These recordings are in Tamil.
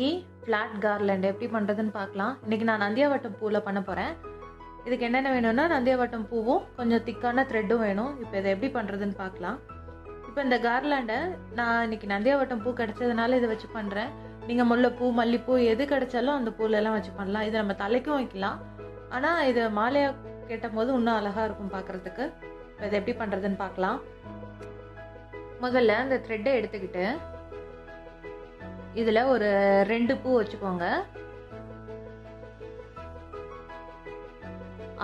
இன்னைக்கு ஃப்ளாட் கார்லண்ட் எப்படி பண்ணுறதுன்னு பார்க்கலாம். இன்றைக்கி நான் நந்தியாவட்டம் பூவில் பண்ண போகிறேன். இதுக்கு என்னென்ன வேணும்னா நந்தியாவட்டம் பூவும் கொஞ்சம் திக்கான த்ரெட்டும் வேணும். இப்போ இதை எப்படி பண்ணுறதுன்னு பார்க்கலாம். இப்போ இந்த கார்லாண்டை நான் இன்றைக்கி நந்தியாவட்டம் பூ கிடச்சதுனால இதை வச்சு பண்ணுறேன். நீங்கள் முல்லைப்பூ மல்லிப்பூ எது கிடைச்சாலும் அந்த பூலெல்லாம் வச்சு பண்ணலாம். இதை நம்ம தலைக்கும் வைக்கலாம். ஆனால் இதை மாலையாக கேட்டும் போது இன்னும் அழகாக இருக்கும் பார்க்குறதுக்கு. இப்போ இதை எப்படி பண்ணுறதுன்னு பார்க்கலாம். முதல்ல அந்த த்ரெட்டை எடுத்துக்கிட்டு இதில் ஒரு 2 பூ வச்சுக்கோங்க.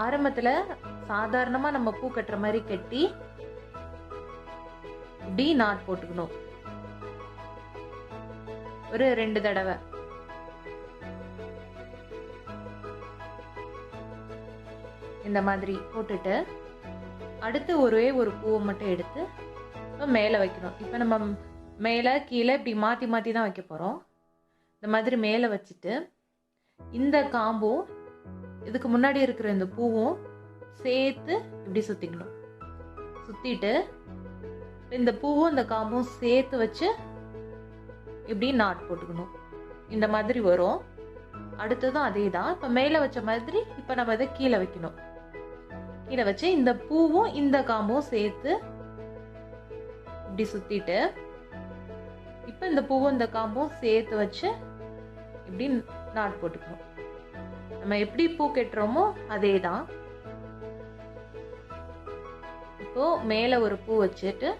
ஆரம்பத்தில் சாதாரணமாக நம்ம பூ கட்டுற மாதிரி கட்டி இப்படி நாட் போட்டுக்கணும். ஒரு 2 தடவை. இந்த மாதிரி போட்டுட்டு அடுத்து ஒரே ஒரு பூவை மட்டும் எடுத்து மேலே வைக்கணும். இப்போ நம்ம மேலே கீழே இப்படி மாற்றி மாற்றி தான் வைக்க போகிறோம். இந்த மாதிரி மேலே வச்சுட்டு இந்த காம்பும் இதுக்கு முன்னாடி இருக்கிற இந்த பூவும் சேர்த்து இப்படி சுற்றிக்கணும். சுற்றிட்டு இந்த பூவும் இந்த காம்பும் சேர்த்து வச்சு இப்படி நாட் போட்டுக்கணும். இந்த மாதிரி வரும். அடுத்ததும் அதே தான். இப்போ மேலே வச்ச மாதிரி இப்போ நம்ம இதை கீழே வைக்கணும். கீழே வச்சு இந்த பூவும் இந்த காம்பும் சேர்த்து இப்படி சுற்றிட்டு இப்போ இந்த பூவும் இந்த காம்பும் சேர்த்து வச்சு இப்படி நாட் போட்டுக்கணும். நம்ம எப்படி பூ கட்டுறோமோ அதே தான். இப்போ மேலே ஒரு பூ வச்சுட்டு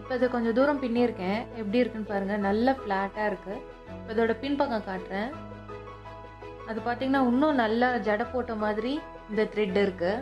இப்போ இதை கொஞ்சம் தூரம் பின்னிருக்கேன். எப்படி இருக்குன்னு பாருங்கள். நல்ல ஃப்ளாட்டாக இருக்குது. இப்போ இதோட பின்பக்கம் காட்டுறேன். அது பார்த்தீங்கன்னா இன்னும் நல்லா ஜடை போட்ட மாதிரி இந்த த்ரெட் இருக்குது.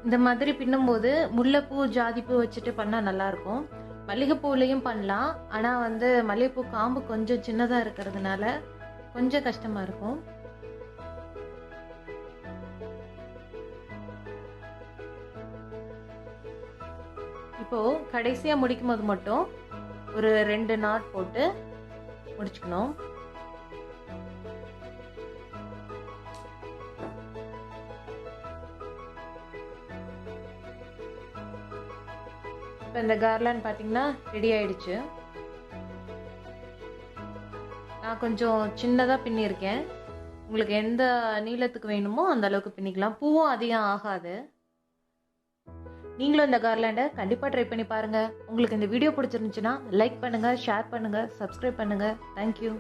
இந்த மாதிரி பின்னும்போது முல்லைப்பூ ஜாதிப்பூ வச்சுட்டு பண்ணால் நல்லாயிருக்கும். மல்லிகைப்பூலையும் பண்ணலாம். ஆனால் மல்லிகைப்பூ காம்பு கொஞ்சம் சின்னதாக இருக்கிறதுனால கொஞ்சம் கஷ்டமாக இருக்கும். இப்போது கடைசியாக முடிக்கும் போது மட்டும் ஒரு 2 நாட் போட்டு முடிச்சுக்கணும். இப்போ இந்த கார்லாண்ட் பார்த்தீங்கன்னா ரெடி ஆயிடுச்சு. நான் கொஞ்சம் சின்னதாக பின்னிருக்கேன். உங்களுக்கு எந்த நீளத்துக்கு வேணுமோ அந்த அளவுக்கு பின்னிக்கலாம். பூவும் அதிகம் ஆகாது. நீங்களும் இந்த கார்லாண்டை கண்டிப்பாக ட்ரை பண்ணி பாருங்கள். உங்களுக்கு இந்த வீடியோ பிடிச்சிருந்துச்சுன்னா லைக் பண்ணுங்கள், ஷேர் பண்ணுங்கள், சப்ஸ்கிரைப் பண்ணுங்கள். தேங்க்யூ.